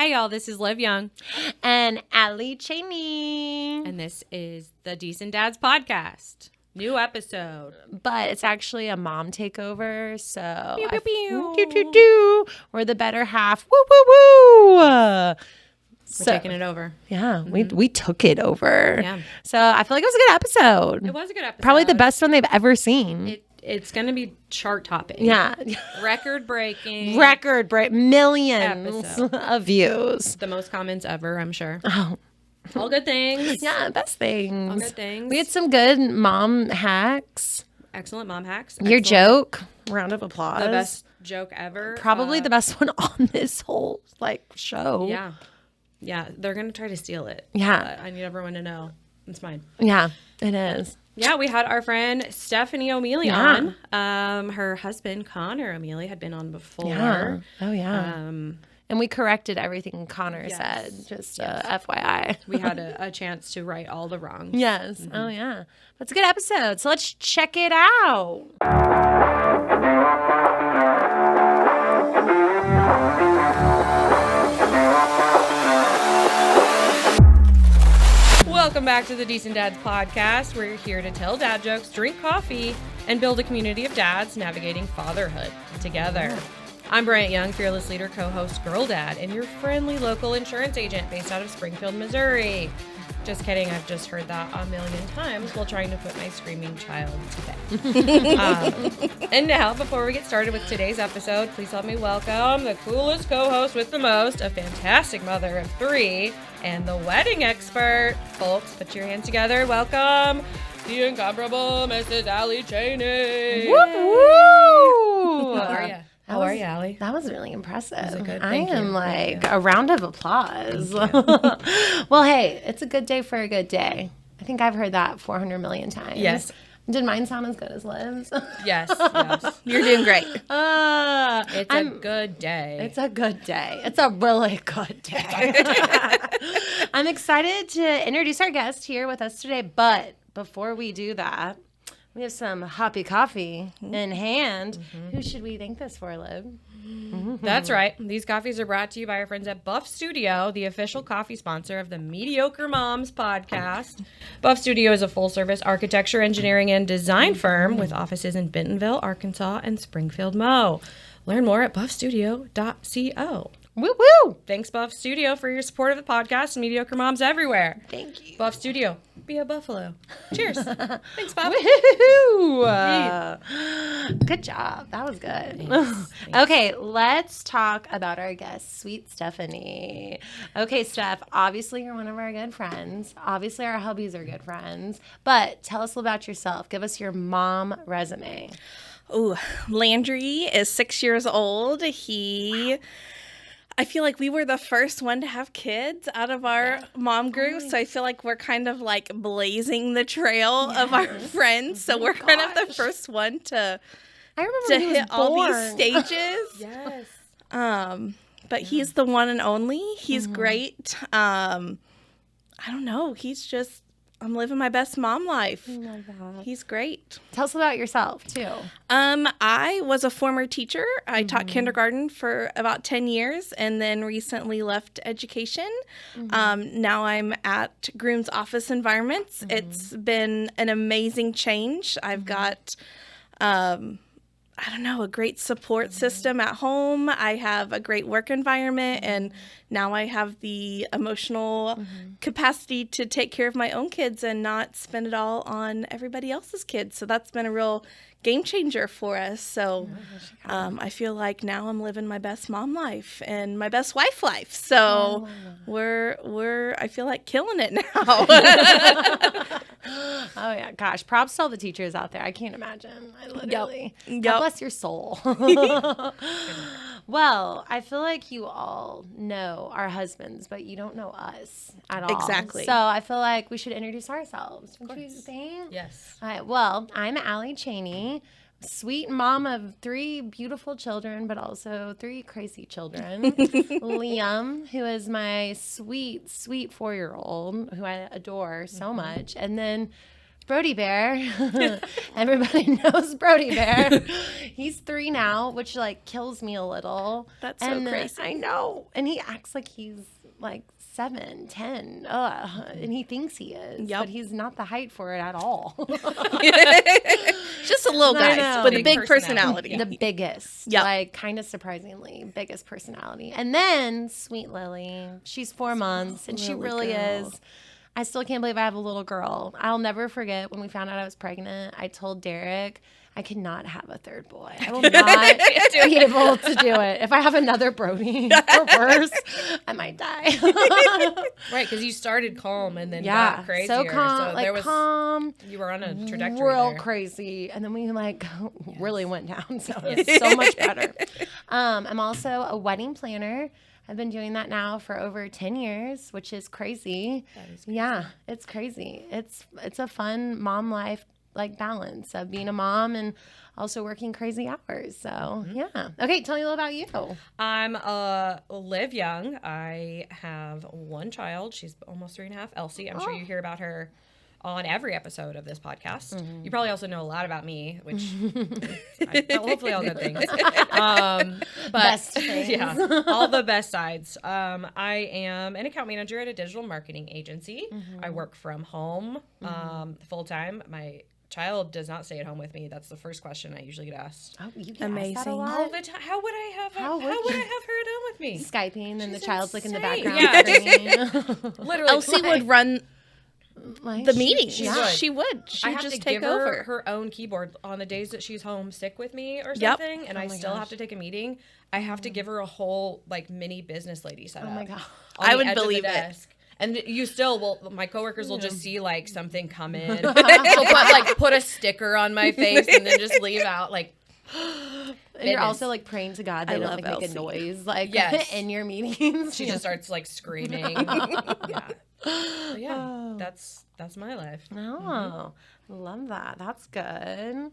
Hi, y'all. This is Liv Young. And Allie Chaney. And this is the Decent Dads Podcast. New episode. But it's actually a mom takeover, so Pew, pew, pew. We're the better half. Woo, woo, woo. We're taking it over. Yeah, we took it over. Yeah. So I feel like it was a good episode. It was a good episode. Probably the best one they've ever seen. It's going to be chart topping. Yeah. Record breaking. Millions episode. of views. The most comments ever, I'm sure. Oh. All good things. Yeah, best things. All good things. We had some good mom hacks. Excellent mom hacks. Your Excellent. joke. Round of applause. The best joke ever. Probably the best one on this whole show. Yeah. Yeah. They're going to try to steal it. Yeah. I need everyone to know. It's mine. Yeah, it is. Yeah, we had our friend Stephanie O'Mealy on. Her husband, Connor O'Mealy, had been on before. Yeah. Oh, yeah. And we corrected everything Connor said, just FYI. We had a chance to right all the wrongs. Yes. Mm-hmm. Oh, yeah. That's a good episode. So let's check it out. Welcome back to the Decent Dads Podcast. We're here to tell dad jokes, drink coffee, and build a community of dads navigating fatherhood together. I'm Bryant Young, fearless leader, co-host, Girl Dad, and your friendly local insurance agent based out of Springfield, Missouri. Just kidding. I've just heard that a million times while trying to put my screaming child to bed. And now, before we get started with today's episode, please help me welcome the coolest co-host with the most, a fantastic mother of 3, and the wedding expert. Folks, put your hands together. Welcome the incomparable Mrs. Allie Chaney. Woo! How are you? How are you, Allie? That was really impressive. That was good. I Thank am you. a round of applause. Well, hey, it's a good day for a good day. I think I've heard that 400 million times. Yes. Did mine sound as good as Liv's? Yes. You're doing great. It's a good day. It's a good day. It's a really good day. I'm excited to introduce our guest here with us today, but before we do that, we have some hoppy coffee in hand. Who should we thank this for, Liv? That's right. These coffees are brought to you by our friends at Buff Studio, the official coffee sponsor of the Mediocre Moms podcast. Buff Studio is a full-service architecture, engineering, and design firm with offices in Bentonville, Arkansas, and Springfield, Mo. Learn more at buffstudio.co. Woo woo! Thanks, Buff Studio, for your support of the podcast and Mediocre Moms everywhere. Thank you. Buff Studio, be a buffalo. Cheers. Thanks, Bob. Woo-hoo-hoo. Good job. That was good. Thanks. Okay, let's talk about our guest, sweet Stephanie. Okay, Steph, obviously you're one of our good friends. Obviously our hubbies are good friends. But tell us about yourself. Give us your mom resume. Ooh, Landry is 6 years old. I feel like we were the first one to have kids out of our mom group. So I feel like we're kind of like blazing the trail of our friends. So we're kind of the first one to hit all these stages. Yes. But he's the one and only. He's great. I don't know. I'm living my best mom life. Oh my God. He's great. Tell us about yourself, too. I was a former teacher. I taught kindergarten for about 10 years and then recently left education. Now I'm at Groom's Office Environments. It's been an amazing change. I've got, a great support system at home. I have a great work environment, and now I have the emotional capacity to take care of my own kids and not spend it all on everybody else's kids. So that's been a real game changer for us. So I feel like now I'm living my best mom life and my best wife life. So I feel like killing it now. Oh, yeah. Gosh, props to all the teachers out there. I can't imagine. I literally. Yep. God bless your soul. Well, I feel like you all know our husbands, but you don't know us at all. Exactly. So I feel like we should introduce ourselves. Don't you think? Yes. All right. Well, I'm Allie Chaney, sweet mom of 3 beautiful children, but also 3 crazy children. Liam, who is my sweet, sweet 4-year-old, who I adore so much. And then Brody Bear. Everybody knows Brody Bear. He's 3 now, which like kills me a little. That's so crazy. I know. And he acts like he's like 7, 10. And he thinks he is. Yep. But he's not the height for it at all. Just a little guy with a big personality. The biggest. Yep. Like kind of surprisingly biggest personality. And then sweet Lily. She's 4 months and she really is. I still can't believe I have a little girl. I'll never forget when we found out I was pregnant. I told Derek I could not have a third boy. I will not be able to do it. If I have another Brody or worse, I might die. Right, because you started calm and then got crazier. So calm, there was calm. You were on a trajectory real there. crazy, and then we really went down. So it's so much better. I'm also a wedding planner. I've been doing that now for over 10 years, which is crazy. That is crazy. Yeah, it's crazy. It's a fun mom life like balance of being a mom and also working crazy hours. So yeah. Okay, tell me a little about you. I'm Liv Young. I have 1 child. She's almost 3.5. Elsie. I'm sure you hear about her on every episode of this podcast. You probably also know a lot about me, which hopefully all good things. But Best things. Yeah, all the best sides. I am an account manager at a digital marketing agency. I work from home full time. My child does not stay at home with me. That's the first question I usually get asked. Oh, you get Amazing. asked that a lot? All the time. How would I have her at home with me? Skyping and the She's child's like in the insane. background. Yeah, literally. Elsie would run Like, the meetings. She would. She I would have just to take give her over. her own keyboard on the days that she's home sick with me or Yep. something, and I still have to take a meeting. I have to give her a whole like mini business lady setup. Oh my God. I would believe it. And you still will. My coworkers will just see like something come in. She'll put a sticker on my face and then just leave out like. And you're also like praying to God they I don't love make a Elsie. noise like Yes. in your meetings. She just starts like screaming. Yeah. But yeah, that's my life. Oh, love that. That's good.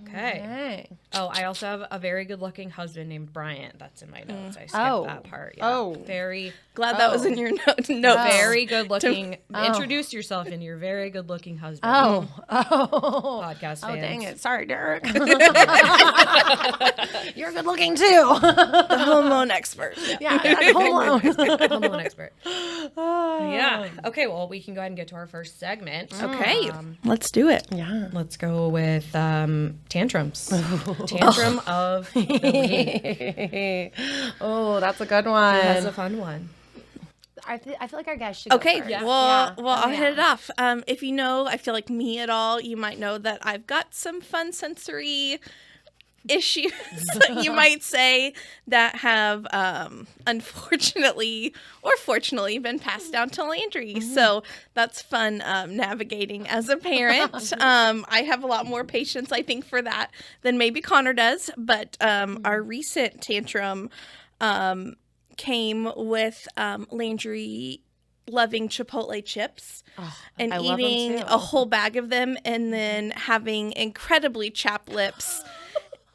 Okay. Oh, I also have a very good-looking husband named Bryant. That's in my notes. I skipped that part. Yeah. Oh. Very, Glad that was in your note. very good-looking. Introduce yourself in your very good-looking husband. Oh. Podcast fans. Oh, dang it. Sorry, Derek. You're good looking too. The hormone expert. Yeah, Hormone expert. Yeah. Okay, well, we can go ahead and get to our first segment. Okay, let's do it. Yeah. Let's go with tantrums. Tantrum of the week. Oh, that's a good one. That's a fun one. I feel like our guest should go Okay, first. well, I'll Yeah. hit it off. If you know, I feel like me at all, you might know that I've got some fun sensory issues, you might say, that have unfortunately or fortunately been passed down to Landry. So that's fun navigating as a parent. I have a lot more patience, I think, for that than maybe Connor does. But our recent tantrum came with Landry loving Chipotle chips and I love them eating too. a whole bag of them and then having incredibly chapped lips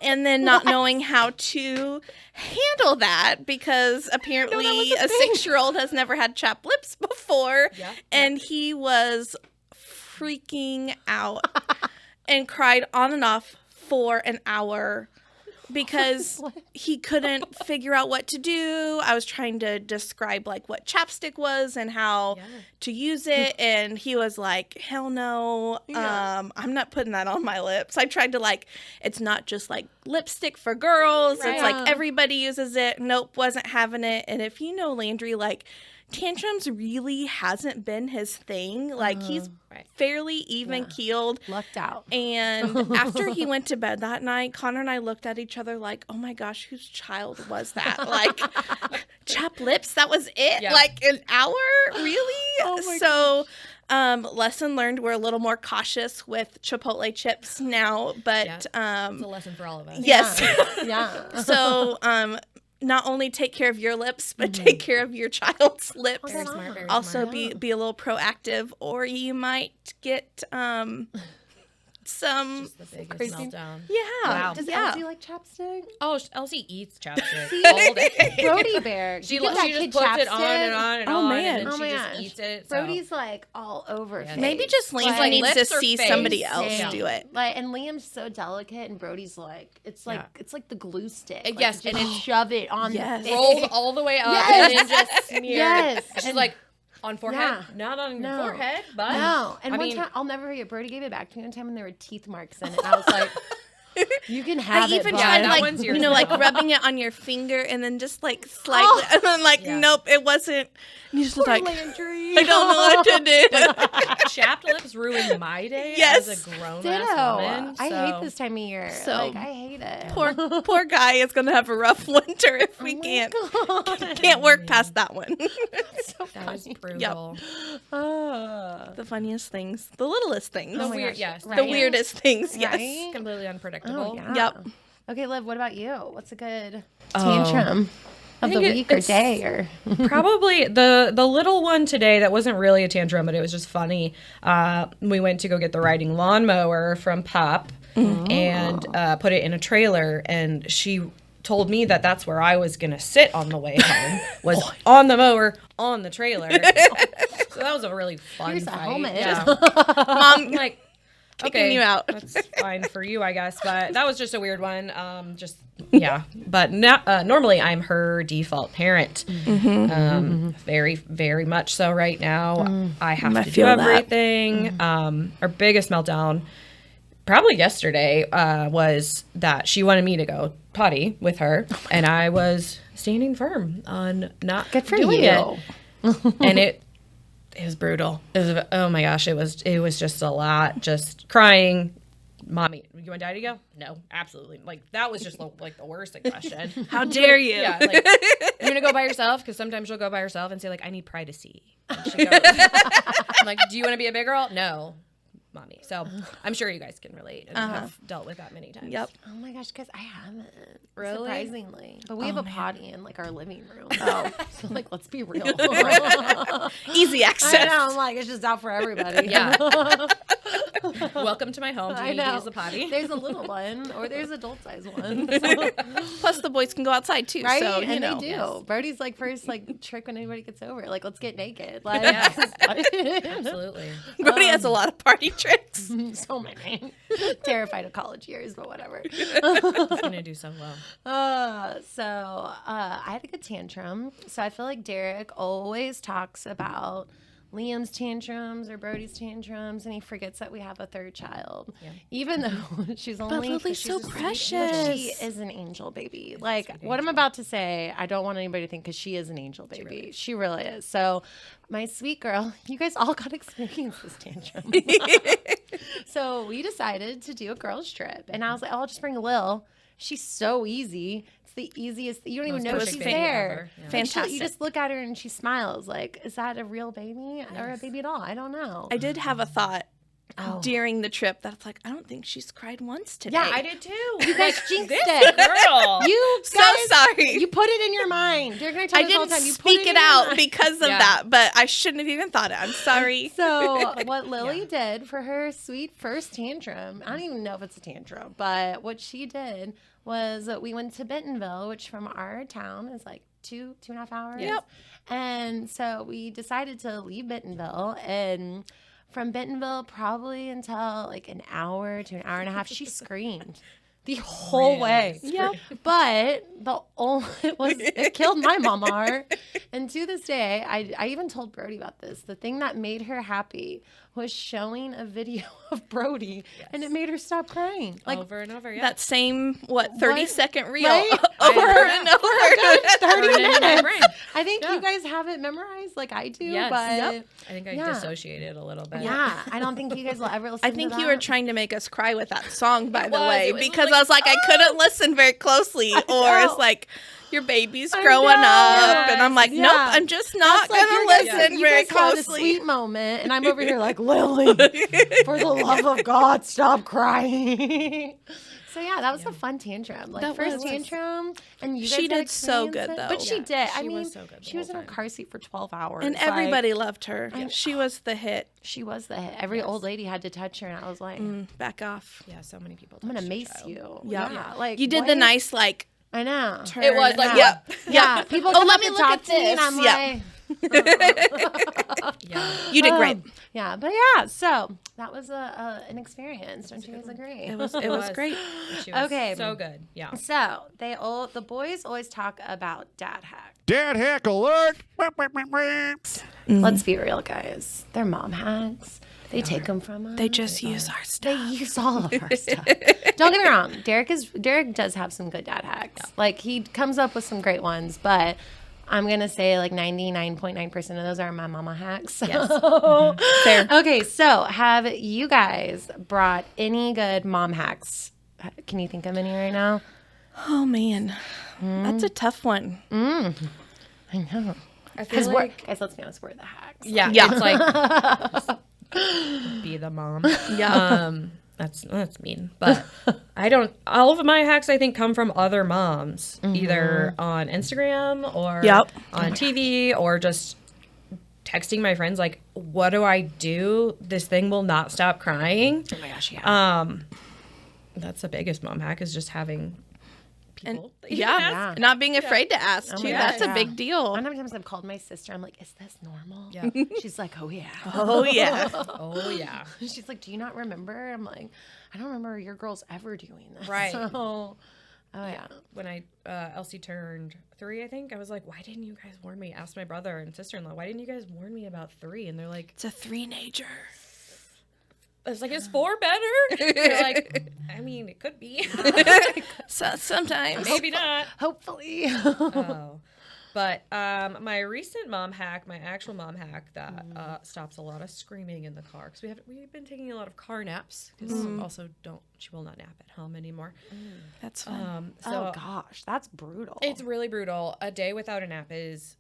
and then not knowing how to handle that because apparently a 6-year-old has never had chapped lips before. Yeah. And he was freaking out and cried on and off for an hour because he couldn't figure out what to do. I was trying to describe like what chapstick was and how to use it, and he was like, hell no, I'm not putting that on my lips. I tried to it's not just like lipstick for girls. It's like everybody uses it. Nope, wasn't having it. And if you know Landry, tantrums really hasn't been his thing. He's fairly even keeled. Lucked out. And after he went to bed that night, Connor and I looked at each other like, oh my gosh, whose child was that? Chapped lips, that was it? Yeah. An hour? Really? Oh my so lesson learned, we're a little more cautious with Chipotle chips now, but It's a lesson for all of us. yes. Yeah. So not only take care of your lips, but take care of your child's lips. Very smart, very Also smart. be a little proactive, or you might get some. Just the biggest crazy. meltdown. Yeah. Wow. Does Yeah. Elsie like chapstick? Oh, Elsie eats chapstick all day. Brody Bear. She You give that just kid puts it on and chapstick? on and Oh, on, man. and then Oh she my just gosh. eats it. So. Brody's like all over. Yeah. Face. Maybe just Liam Like, needs to lips or see face? somebody else Same. do it. Like, and Liam's so delicate, and Brody's like, it's like the glue stick. Like, Yes, just and it's shove it on Yes. the Rolls face. all the way up Yes. and then just smeared. Yes. She's And- like, on forehead? Yeah. Not on No. your forehead, but. No, and I one mean, time I'll never forget. Brody gave it back to me one time, and there were teeth marks in it. And I was like, "You can have I it." even bud. tried that like one's yours like now. rubbing it on your finger and then just like slightly, and then like Yeah. nope, it wasn't. And you just Poor like Landry. I don't know what to do. chapped lips ruined my day Yes. as a grown Ditto. ass woman. I hate so- this time of year. So, Like, I hate it. poor guy is gonna have a rough winter if we Oh my can't God. work past that one. so That was funny. brutal. The funniest things, the littlest things, The Oh my weird, gosh. yes. the Right? weirdest things. Yes. Right? Completely unpredictable. Oh, yeah. Yep. Okay, Liv, what about you? What's a good Oh. tantrum of the think week or it's- day? Or Probably the little one today that wasn't really a tantrum, but it was just funny. We went to go get the riding lawnmower from Pop and put it in a trailer, and she told me that that's where I was gonna sit on the way home was on the mower on the trailer. So that was a really fun Here's a fight. helmet. Yeah. Mom, I'm like, kicking okay, you out. That's fine for you, I guess. But that was just a weird one. But normally I'm her default parent. Very, very much so right now. I have I to do feel that. everything. Our biggest meltdown, probably yesterday, was that she wanted me to go potty with her, and I was standing firm on not good for doing you. it. And it was brutal. Oh my gosh, it was just a lot. Just crying. Mommy, you want Daddy to go? No, absolutely. Like that was just like the worst question. how dare you? Yeah, like you're gonna go by yourself because sometimes she'll go by herself and say like I need privacy. And she goes, I'm like, do you want to be a big girl? No, Mommy. So I'm sure you guys can relate and have dealt with that many times. Yep. oh my gosh, guys, I haven't. Really? Surprisingly, but we have a potty in like our living room. Oh, So like, let's be real. easy I access. know. I'm like, it's just out for everybody. Yeah. Welcome to my home. Do I you need to know. use the potty? There's a little one, or there's adult size one. Plus, the boys can go outside too. Right? So and know. they do. Yes. Brody's like first like trick when anybody gets over. Like, let's get naked. Like, Yes. Absolutely. Brody has a lot of party tricks. so many. Terrified of college years, but whatever. He's gonna do so well. I had a good tantrum. So I feel like Derek always talks about Liam's tantrums or Brody's tantrums, and he forgets that we have a third child. Yeah. Even though she's only Lily's she's so a sweet- precious. She is an angel baby. Like what I'm about to say, I don't want anybody to think because she is an angel baby. She really is. So my sweet girl, you guys all got to experience this tantrum. So we decided to do a girls trip, and I was like, oh, I'll just bring Lil. She's so easy. It's the easiest. You don't even know perfect she's baby there. ever. Yeah. Like, Fantastic. you just look at her and she smiles. Like, is that a real baby or a baby doll? I don't know. I did have a thought Oh. during the trip that it's like, I don't think she's cried once today. Yeah, I did too. You guys jinxed this it. girl. You So guys, sorry. You put it in your mind. Derek and I tell I you this all didn't the time. You speak put it in your out mind. because of Yeah. that, but I shouldn't have even thought it. I'm sorry. So what Lily did for her sweet first tantrum, I don't even know if it's a tantrum, but what she did was that we went to Bentonville, which from our town is like 2.5 hours. Yep. And so we decided to leave Bentonville, and from Bentonville probably until like an hour to an hour and a half, she screamed the whole way. Yep. But it killed my mama heart. And to this day, I even told Brody about this. The thing that made her happy was showing a video of Brody, and it made her stop crying. Like over and over. Yeah. That same 30-second reel Right? over I- and over. 30 Burn it in my minutes. brain. I think Yeah. you guys have it memorized like I do, Yes. but Yep. I think I Yeah. dissociated a little bit. yeah, I don't think you guys will ever listen I think to you were that. trying to make us cry with that song, by It the was. way, It was because like, I was like, I couldn't listen very closely, or know. it's like, your baby's I growing know. up, and I'm like, Yeah. nope, I'm just not That's like gonna you guys- listen you very guys had a closely. sweet moment, and I'm over here like, Lily, for the love of God, stop crying. So yeah, that was a fun tantrum. Like That first was. tantrum, and you guys She got did so experience good, it. though. But she did. I she mean, was so good the she was in whole a time. car seat for 12 hours. And like, everybody loved her. She was the hit. she was the hit. Every old lady had to touch her, and I was like, Back off. Yeah, so many people. I'm gonna touched your mace child. you. Yeah. Like You did what? the nice, like, I know. turn. It was like, Yeah. Yeah, people Oh, come let up me and look talk at to me, and this. I'm Yeah. like, Yeah. You did great. yeah, but yeah. So that was an experience. Don't you guys agree? It was great. She was Okay. so good. Yeah. So the boys always talk about dad hacks. Dad hack alert! Let's be real, guys. They're mom hacks. They take them from us. They just use our stuff. They use all of our stuff. Don't get me wrong. Derek does have some good dad hacks. Like he comes up with some great ones, but I'm gonna say like 99.9% of those are my mama hacks. So. Yes. Fair. Okay, so have you guys brought any good mom hacks? Can you think of any right now? Oh, man. That's a tough one. I know. I feel Because like, guys, let's be honest, we're the hacks. yeah, Yeah. it's like be the mom. Yeah. That's mean, but I don't. All of my hacks I think come from other moms, either on Instagram or Yep. on TV or just texting my friends like, "What do I do? This thing will not stop crying." Oh my gosh, yeah. That's the biggest mom hack is just having people. that you can ask. Yeah. Not being afraid to ask, too. my That's gosh, a big deal. I know how many times I've called my sister. I'm like, is this normal? Yeah. She's like, oh, yeah. Oh, yeah. Oh yeah. She's like, do you not remember? I'm like, I don't remember your girls ever doing this. Right. So, oh, yeah. When Elsie turned 3, I think I was like, "Why didn't you guys warn me?" Asked my brother and sister-in-law, "Why didn't you guys warn me about 3?" And they're like, It's a three-nager. I was like, "Is 4 better?" They're like, "I mean, it could be, So, sometimes. maybe not." Hopefully. Oh, but my recent mom hack, my actual mom hack that stops a lot of screaming in the car because we've been taking a lot of car naps because also she will not nap at home anymore. That's fun. So oh, gosh. That's brutal. it's really brutal. A day without a nap is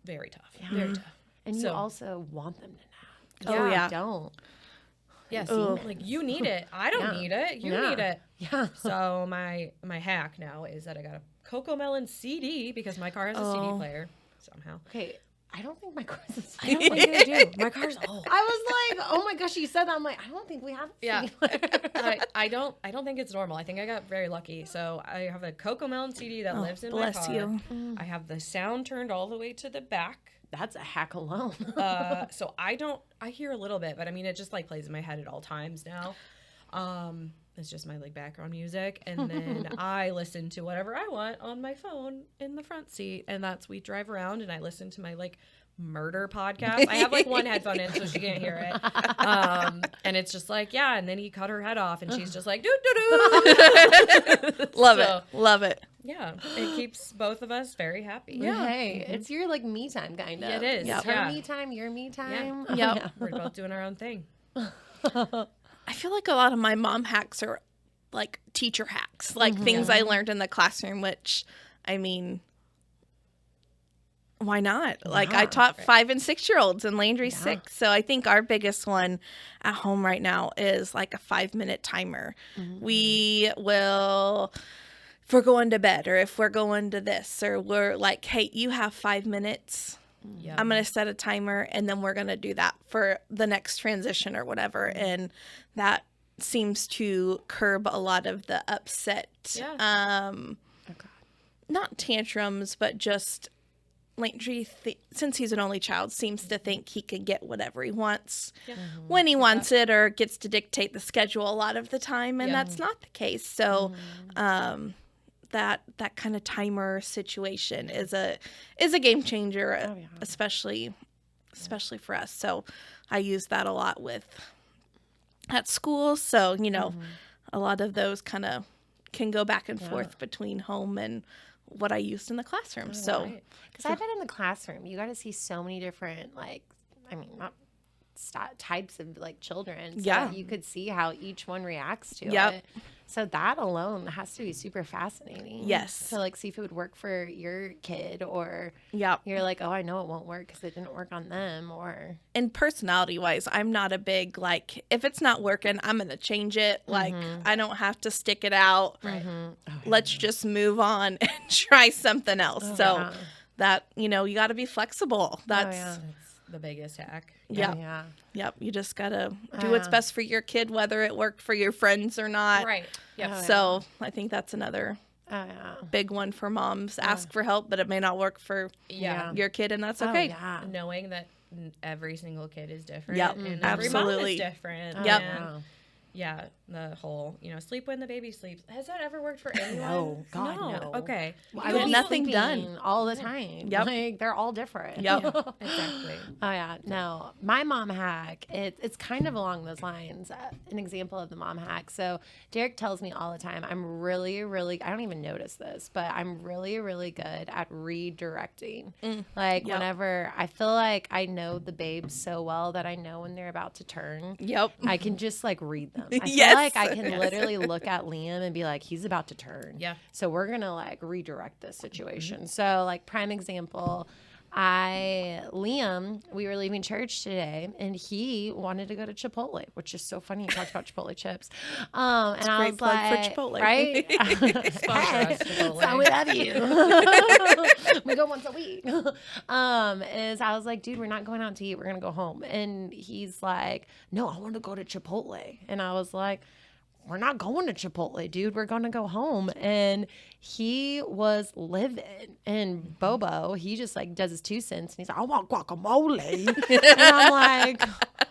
very tough. Very tough. and you so- also want them to nap. Oh, yeah. I don't. Yes, Ugh. like you need it. I don't need it. You Yeah. need it. Yeah. So my hack now is that I got a Coco Melon CD because my car has a CD player somehow. Okay. I don't think my car's a I don't think they do. My car's old. I was like, oh my gosh, you said that. I'm like, I don't think we have a Yeah. CD player. I don't think it's normal. I think I got very lucky. So I have a Coco Melon CD that lives in my bless car. you. I have the sound turned all the way to the back. That's a hack alone. So I hear a little bit, but I mean, it just like plays in my head at all times now. It's just my like background music. And then I listen to whatever I want on my phone in the front seat. And we drive around and I listen to my like murder podcast. I have like one headphone in so she can't hear it. And it's just like, yeah. And then he cut her head off and she's just like, doo doo doo. Love it. Love it. Yeah. It keeps both of us very happy. Yeah. Hey, it's your like me time kind of. It is. It's her Yeah. me time, your me time. Yeah. Yep. We're both doing our own thing. I feel like a lot of my mom hacks are like teacher hacks, like things I learned in the classroom, which, I mean, why not? Like I taught 5 and 6-year-olds and Landry's 6. So I think our biggest one at home right now is like a 5-minute timer. We will, if we're going to bed or if we're going to this or we're like, hey, you have 5 minutes. Yeah. I'm going to set a timer and then we're going to do that for the next transition or whatever. And that seems to curb a lot of the upset, not tantrums, but just Landry, since he's an only child, seems to think he can get whatever he wants when he wants it or gets to dictate the schedule a lot of the time. And that's not the case. So, that kind of timer situation is a game changer, especially for us. So I use that a lot at school. So, a lot of those kind of can go back and forth between home and what I used in the classroom. So, Because I've been in the classroom, you got to see so many different, not types of like children. So you could see how each one reacts to it. So that alone has to be super fascinating. Yes. To like see if it would work for your kid, or Yep. you're like, oh, I know it won't work because it didn't work on them, or. And personality wise, I'm not a big, like, if it's not working, I'm going to change it. Like, I don't have to stick it out. Right. Let's just move on and try something else. So that, you got to be flexible. That's, That's the biggest hack. yep. Yeah. Yep. You just got to do what's best for your kid, whether it worked for your friends or not. Right. Yep. So I think that's another Oh, yeah. big one for moms. Ask for help, but it may not work for your kid, and that's okay. Oh, yeah. Knowing that every single kid is different. Yep, And every absolutely. mom is different. Yep. And yeah, the whole, sleep when the baby sleeps. Has that ever worked for anyone? No, God, no. Okay. Well, I I would would be nothing sleeping done. all the time. Yep. Like, they're all different. Yep. Exactly. Oh, yeah. No, my mom hack, it's kind of along those lines. An example of the mom hack. So Derek tells me all the time, I'm really, really, I don't even notice this, but I'm really, really good at redirecting. Like, whenever I feel like I know the babes so well that I know when they're about to turn. Yep. I can just like read them. I Yes. feel like I can literally look at Liam and be like, he's about to turn. Yeah. So we're going to like redirect this situation. So like prime example, Liam, we were leaving church today and he wanted to go to Chipotle, which is so funny. He talked about Chipotle chips. And I great was plug for like, Chipotle. right? Sponsor us, Chipotle. So we love you. We go once a week. Is I was like, dude, we're not going out to eat. We're going to go home. And he's like, no, I want to go to Chipotle. And I was like, we're not going to Chipotle, dude. We're going to go home. And he was livid. And Bobo, he just like does his 2 cents. And he's like, I want guacamole. And I'm like,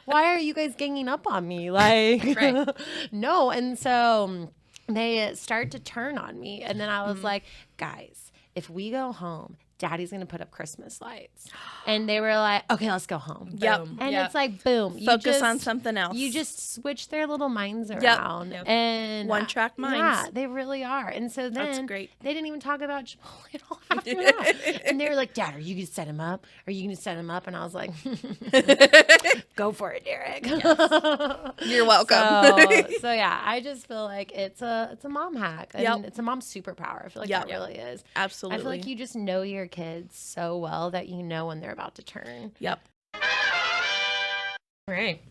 why are you guys ganging up on me? Like, Right. no. And so they start to turn on me. And then I was like, guys, if we go home, Daddy's going to put up Christmas lights. And they were like, okay, let's go home. Yep. Boom. And Yep. it's like, boom. You Focus on something else. You just switch their little minds around. Yep. And One-track minds. Yeah, they really are. And so then That's great. they didn't even talk about Chipotle at all after that. And they were like, Dad, are you going to set him up? Are you going to set him up? And I was like, go for it, Derek. You're welcome. So yeah, I just feel like it's a mom hack. And Yep. it's a mom superpower. I feel like Yep. it really is. Absolutely. I feel like you just know your kids so well that you know when they're about to turn. Yep. Right.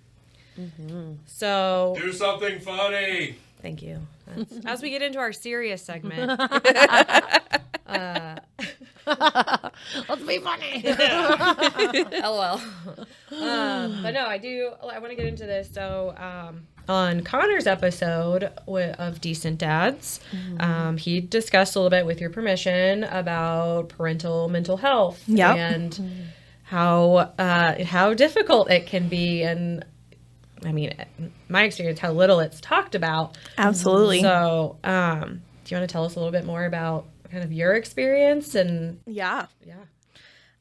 So, Do something funny. thank you. As we get into our serious segment, Let's be funny. LOL. But no, I want to get into this. So, on Connor's episode of Decent Dads, he discussed a little bit, with your permission, about parental mental health. Yep. And how difficult it can be. And I mean, my experience, how little it's talked about. Absolutely. So, do you want to tell us a little bit more about kind of your experience? And Yeah. yeah.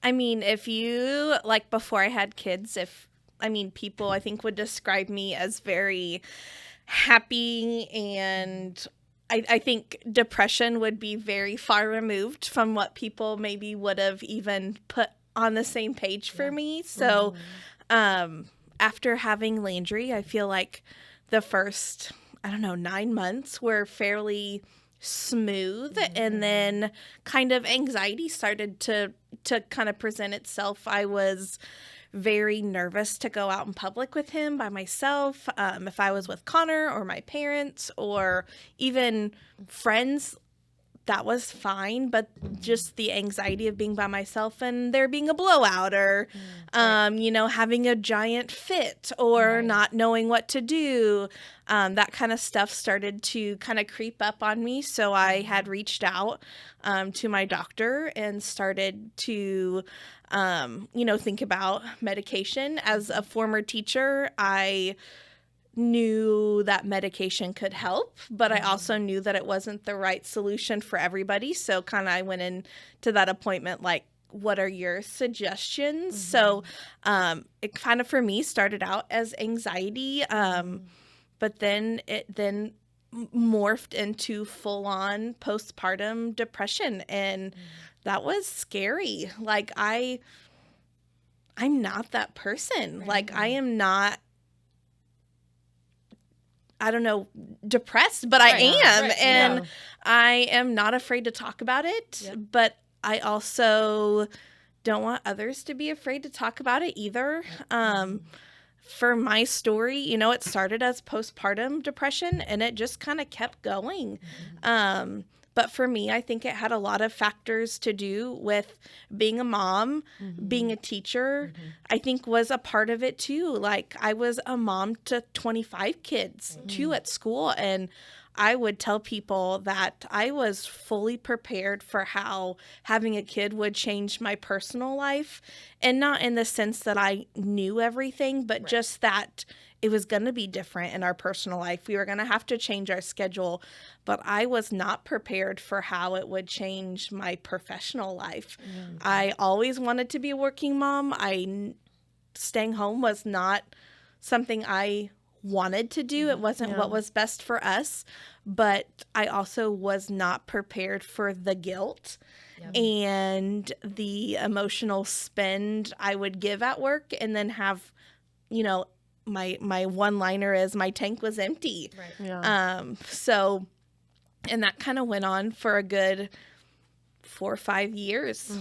I mean, if you, like, before I had kids, people, I think, would describe me as very happy, and I think depression would be very far removed from what people maybe would have even put on the same page for me. So, after having Landry, I feel like the first, 9 months were fairly smooth, and then kind of anxiety started to kind of present itself. I was very nervous to go out in public with him by myself. If I was with Connor or my parents or even friends, that was fine, but just the anxiety of being by myself and there being a blowout, or having a giant fit, or not knowing what to do, that kind of stuff started to kind of creep up on me. So I had reached out to my doctor and started to think about medication. As a former teacher, I knew that medication could help, but I also knew that it wasn't the right solution for everybody. So kind of I went into that appointment like, what are your suggestions? So it kind of for me started out as anxiety, but then it morphed into full-on postpartum depression, and that was scary. Like I'm not that person. Like I am not I don't know, depressed, but I am. Right. And I am not afraid to talk about it, but I also don't want others to be afraid to talk about it either. For my story, you know, it started as postpartum depression and it just kind of kept going. But for me, I think it had a lot of factors to do with being a mom, being a teacher, I think was a part of it too. Like I was a mom to 25 kids, 2 at school, and I would tell people that I was fully prepared for how having a kid would change my personal life, and not in the sense that I knew everything, but just that it was going to be different in our personal life. We were going to have to change our schedule, but I was not prepared for how it would change my professional life. I always wanted to be a working mom. Staying home was not something I wanted to do. It wasn't what was best for us, but I also was not prepared for the guilt and the emotional spend I would give at work, and then have, you know, my one-liner is my tank was empty. So, and that kind of went on for a good 4 or 5 years.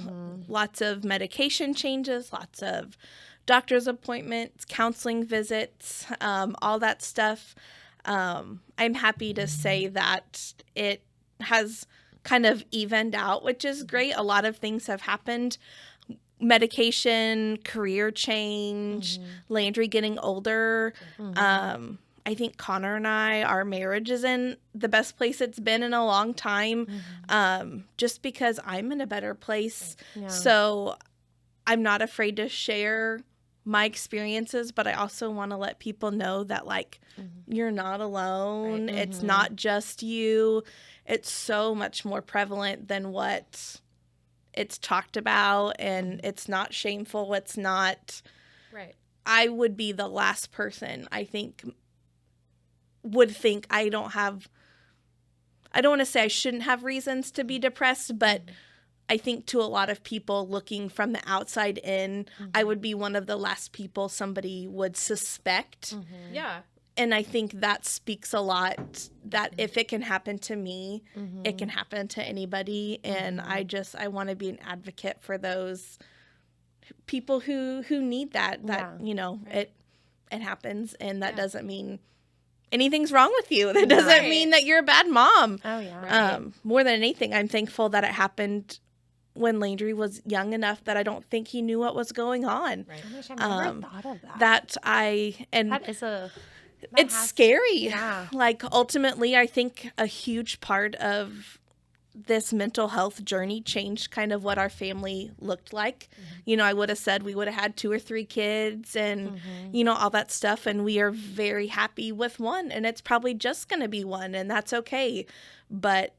Lots of medication changes, lots of doctor's appointments, counseling visits, all that stuff. I'm happy to say that it has kind of evened out, which is great. A lot of things have happened. Medication, career change, Landry getting older. I think Connor and our marriage is in the best place it's been in a long time, just because I'm in a better place. So I'm not afraid to share my experiences, but I also want to let people know that, like, you're not alone. It's not just you. It's so much more prevalent than what it's talked about, and it's not shameful. It's not. I would be the last person, I think, would think I don't want to say I shouldn't have reasons to be depressed, but I think to a lot of people looking from the outside in, I would be one of the last people somebody would suspect. And I think that speaks a lot, that if it can happen to me, it can happen to anybody. And I want to be an advocate for those people who need that, you know, it happens. And that doesn't mean anything's wrong with you. That doesn't mean that you're a bad mom. More than anything, I'm thankful that it happened when Landry was young enough that I don't think he knew what was going on. Oh gosh, I never thought of that. It's scary. Like, ultimately, I think a huge part of this mental health journey changed kind of what our family looked like. You know, I would have said we would have had 2 or 3 kids and, you know, all that stuff. And we are very happy with one, and it's probably just going to be one, and that's okay. But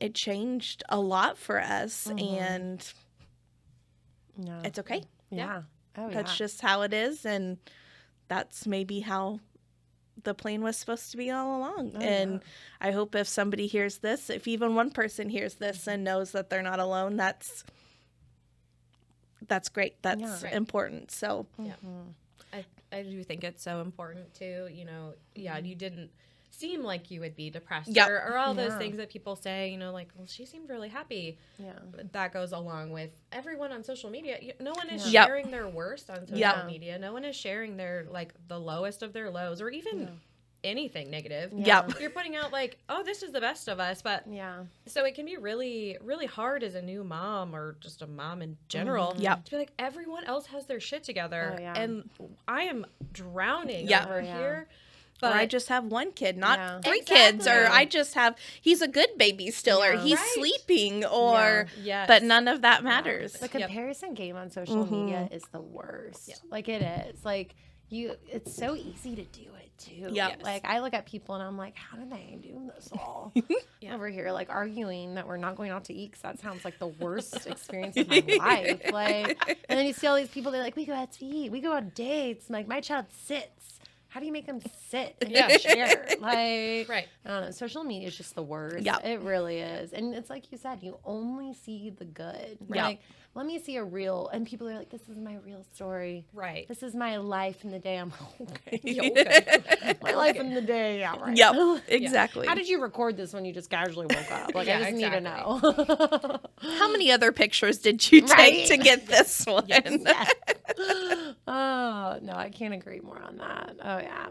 it changed a lot for us, and it's okay. That's just how it is. And that's maybe how the plan was supposed to be all along. I hope if somebody hears this, if even one person hears this and knows that they're not alone, that's great. That's important. So I do think it's so important too. You know, you didn't seem like you would be depressed or all those things that people say, you know, like, well, she seemed really happy. That goes along with everyone on social media. No one is sharing their worst on social media. No one is sharing their, like, the lowest of their lows, or even anything negative. You're putting out, like, oh, this is the best of us. But so it can be really, really hard as a new mom, or just a mom in general, to be like, everyone else has their shit together. And I am drowning over here. But or I just have 1 kid, not 3 kids, or I just have, he's a good baby still, or he's sleeping, or, but none of that matters. The comparison game on social media is the worst. Like, it is. Like, it's so easy to do it too. Like, I look at people and I'm like, how do they do this all? Over here, like, arguing that we're not going out to eat, because that sounds like the worst experience of my life. Like, and then you see all these people, they're like, we go out to eat, we go on dates, like, my child sits. how do you make them sit in a chair? Like, Right. I don't know. Social media is just the worst. Yep. It really is. And it's like you said, you only see the good. Yep. Like, let me see a real, and people are like, this is my real story. Right. This is my life in the day. I'm okay. Okay. My life in the day. Yeah, right. Yep, exactly. How did you record this when you just casually woke up? Like, Yeah, I just need to know. How many other pictures did you take Right? to get this one? Oh, no, I can't agree more on that. Oh, yeah.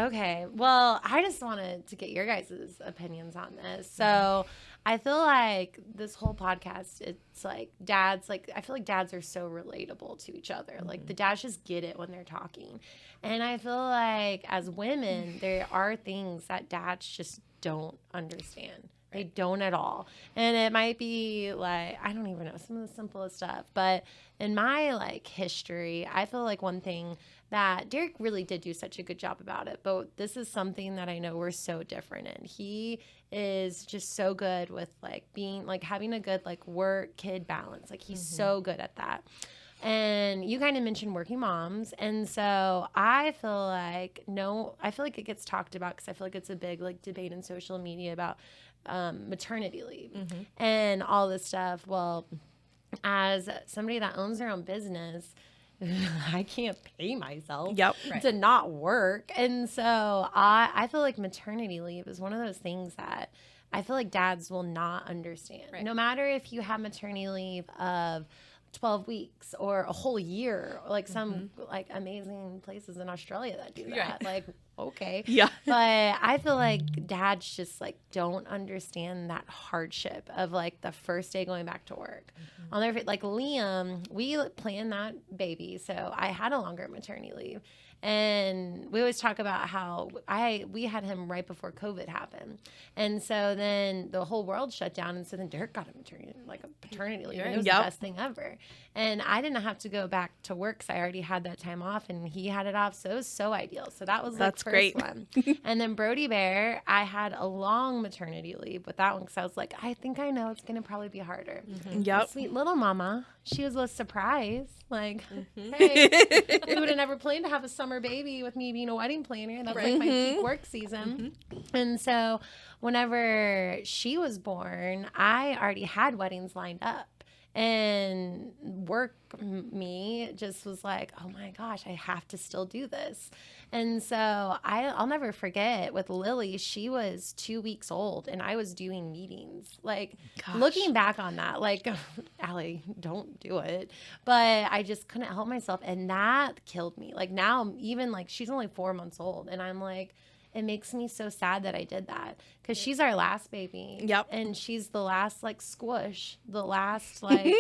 Okay. Well, I just wanted to get your guys' opinions on this. So I feel like this whole podcast, it's like dads, like, I feel like dads are so relatable to each other. Like, the dads just get it when they're talking. And I feel like as women, there are things that dads just don't understand. They don't at all. And it might be like, I don't even know, some of the simplest stuff. But in my like history, I feel like one thing that Derek really did do such a good job about it. But this is something that I know we're so different in. He is just so good with like being like having a good like work kid balance. Like he's so good at that. And you kind of mentioned working moms. And so I feel like it gets talked about because I feel like it's a big like debate in social media about maternity leave and all this stuff. Well, as somebody that owns their own business, I can't pay myself to not work. And so I feel like maternity leave is one of those things that I feel like dads will not understand. Right. No matter if you have maternity leave of 12 weeks or a whole year, like some like amazing places in Australia that do that. Right. Like, okay. Yeah. But I feel like dads just like don't understand that hardship of like the first day going back to work. I'll never forget, like Liam, we planned that baby. So I had a longer maternity leave. And we always talk about how we had him right before COVID happened. And so then the whole world shut down. And so then Derek got a paternity leave. And it was the best thing ever. And I didn't have to go back to work because I already had that time off and he had it off. So it was so ideal. So that was like the first one. And then Brody Bear, I had a long maternity leave with that one because I was like, I think I know it's going to probably be harder. Yep. Sweet little mama. She was a surprise. Like, hey, we would have never planned to have a summer baby with me being a wedding planner. That's like my peak work season. And so whenever she was born, I already had weddings lined up. And work me just was like, oh my gosh, I have to still do this. And so I'll never forget with Lily, she was 2 weeks old and I was doing meetings. Like looking back on that, like, Allie, don't do it. But I just couldn't help myself. And that killed me. Like now, even like she's only 4 months old and I'm like, it makes me so sad that I did that because she's our last baby. Yep. And she's the last like squish, the last like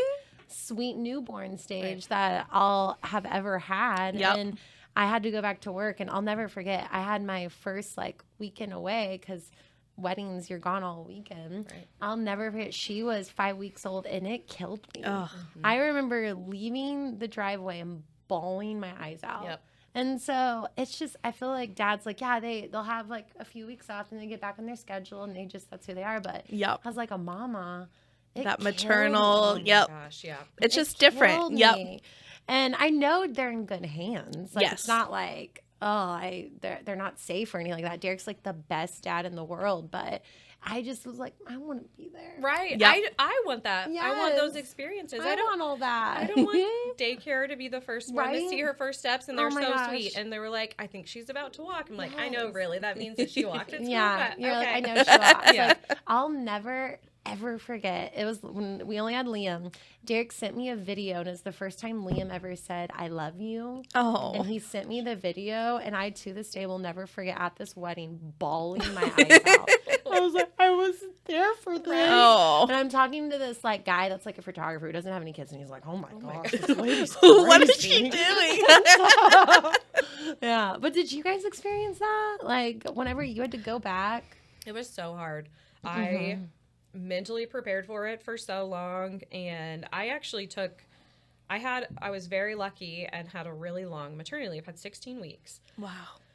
sweet newborn stage that I'll have ever had. Yep. And I had to go back to work and I'll never forget. I had my first like weekend away because weddings, you're gone all weekend. Right. I'll never forget. She was 5 weeks old and it killed me. I remember leaving the driveway and bawling my eyes out. Yep. And so it's just, I feel like dad's like, yeah, they'll have like a few weeks off and they get back on their schedule and that's who they are. But as like a mama, that maternal, Gosh, yeah. It's just different. Me. And I know they're in good hands. Like, yes. It's not like, they're not safe or anything like that. Derek's like the best dad in the world, but I just was like, I want to be there. Right. Yep. I want that. Yes. I want those experiences. I don't want all that. I don't want daycare to be the first one to Right? see her first steps, and they're so gosh. sweet. And they were like, I think she's about to walk. I'm like, I know, really. That means that she walked. It's Yeah. cool, but You're okay. like, I know she walks. Yeah. Like, I'll never ever forget. It was when we only had Liam. Derek sent me a video, and it's the first time Liam ever said, I love you. Oh. And he sent me the video, and I, to this day, will never forget at this wedding, bawling my eyes out. I was like, I was there for this. Oh. And I'm talking to this like guy that's like a photographer who doesn't have any kids, and he's like, oh my gosh, this lady's What is crazy. she doing? Yeah. But did you guys experience that? Like, whenever you had to go back? It was so hard. I mentally prepared for it for so long, and I actually I was very lucky and had a really long maternity leave. Had 16 weeks. Wow.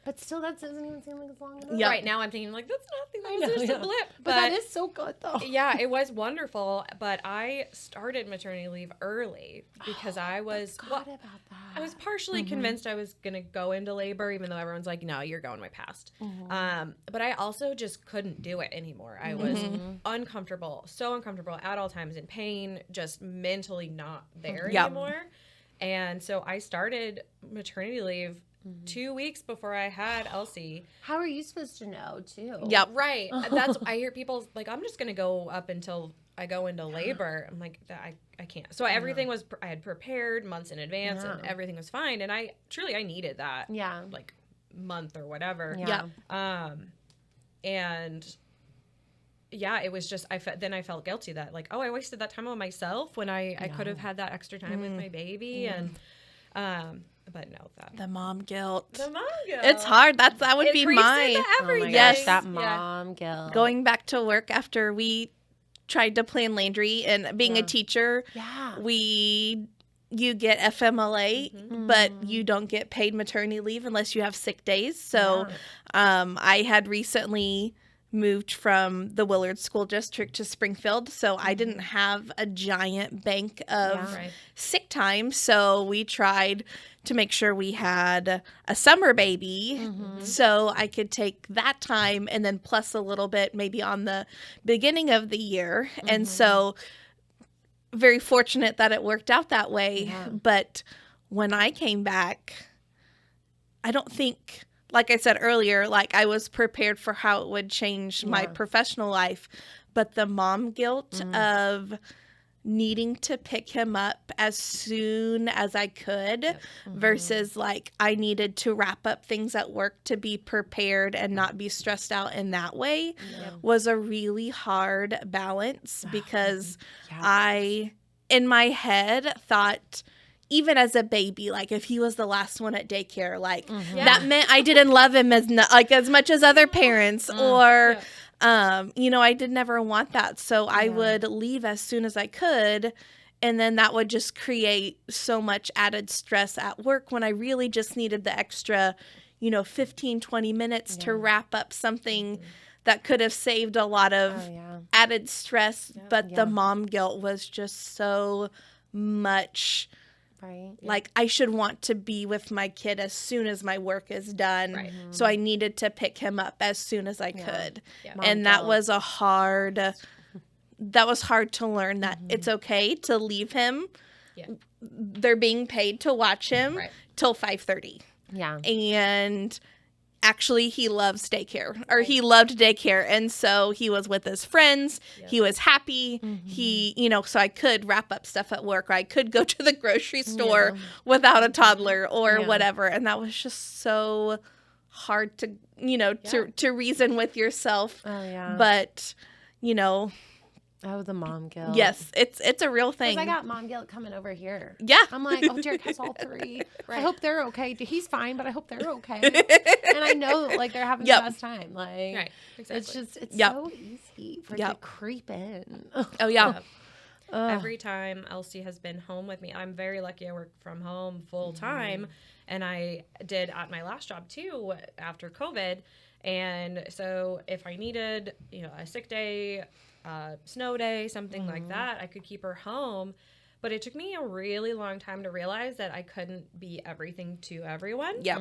But still, that doesn't even seem like it's long enough. Yeah. Right now I'm thinking like, that's nothing. That was just a blip. But that is so good, though. Yeah, it was wonderful. But I started maternity leave early because I was Forgot about that. I was partially convinced I was going to go into labor, even though everyone's like, no, you're going way past. But I also just couldn't do it anymore. I was uncomfortable, so uncomfortable at all times, in pain, just mentally not there anymore. And so I started maternity leave 2 weeks before I had Elsie. How are you supposed to know, too? Yep. Right. That's I hear people like, I'm just going to go up until I go into labor. I'm like, I can't. So everything was, I had prepared months in advance and everything was fine. And I needed that. Yeah. Like month or whatever. Yeah. And yeah, it was just, then I felt guilty that like, oh, I wasted that time on myself when I could have had that extra time with my baby. And, but no, The mom guilt. the mom guilt. It's hard. That would be creeps mine. into Oh my everything. gosh, that mom guilt. Going back to work after we tried to plan Landry and being a teacher, you get FMLA, but you don't get paid maternity leave unless you have sick days. So I had recently moved from the Willard School District to Springfield, so I didn't have a giant bank of sick time. So we tried to make sure we had a summer baby so I could take that time and then plus a little bit maybe on the beginning of the year. And so very fortunate that it worked out that way. But when I came back, I don't think, like I said earlier, like I was prepared for how it would change my professional life, but the mom guilt of needing to pick him up as soon as I could versus like I needed to wrap up things at work to be prepared and not be stressed out in that way was a really hard balance because I, in my head, thought, even as a baby, like if he was the last one at daycare, like that meant I didn't love him as much as other parents, or I did never want that. So I would leave as soon as I could, and then that would just create so much added stress at work when I really just needed the extra, 15, 20 minutes to wrap up something that could have saved a lot of added stress. But the mom guilt was just so much. Right. Like I should want to be with my kid as soon as my work is done. So I needed to pick him up as soon as I could. And that was hard to learn that it's okay to leave him. They're being paid to watch him till 5:30. Yeah. And actually he loves daycare, or he loved daycare, and so he was with his friends. He was happy. He so I could wrap up stuff at work, or I could go to the grocery store without a toddler or whatever, and that was just so hard to to reason with yourself. But the mom guilt. yes, it's a real thing. I got mom guilt coming over here. Yeah. I'm like, oh, Derek has all three. I hope they're okay. He's fine, but I hope they're okay. And I know, like, they're having the best time. Like, it's just, it's so easy for it to creep in. Oh, yeah. Every time Elsie has been home with me, I'm very lucky I work from home full time. And I did at my last job, too, after COVID. And so if I needed, a sick day, snow day, something like that, I could keep her home. But it took me a really long time to realize that I couldn't be everything to everyone. Yeah.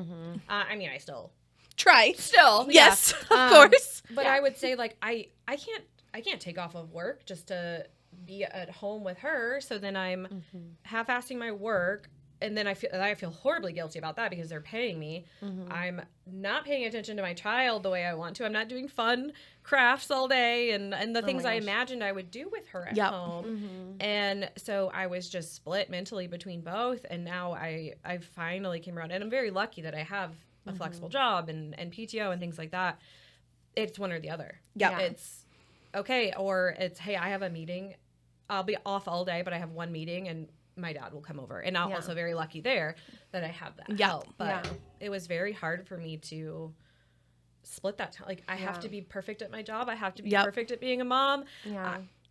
I mean, I still try. Still. Yes, of course. But I would say, like, I can't take off of work just to be at home with her. So then I'm half-assing my work. And then I feel horribly guilty about that because they're paying me. I'm not paying attention to my child the way I want to. I'm not doing fun crafts all day and the things I imagined I would do with her at home. And so I was just split mentally between both. And now I finally came around. And I'm very lucky that I have a flexible job and PTO and things like that. It's one or the other. Yeah. It's okay. Or it's, hey, I have a meeting. I'll be off all day, but I have one meeting and my dad will come over, and I'm also very lucky there that I have that help. But it was very hard for me to split that time. Like I have to be perfect at my job. I have to be perfect at being a mom.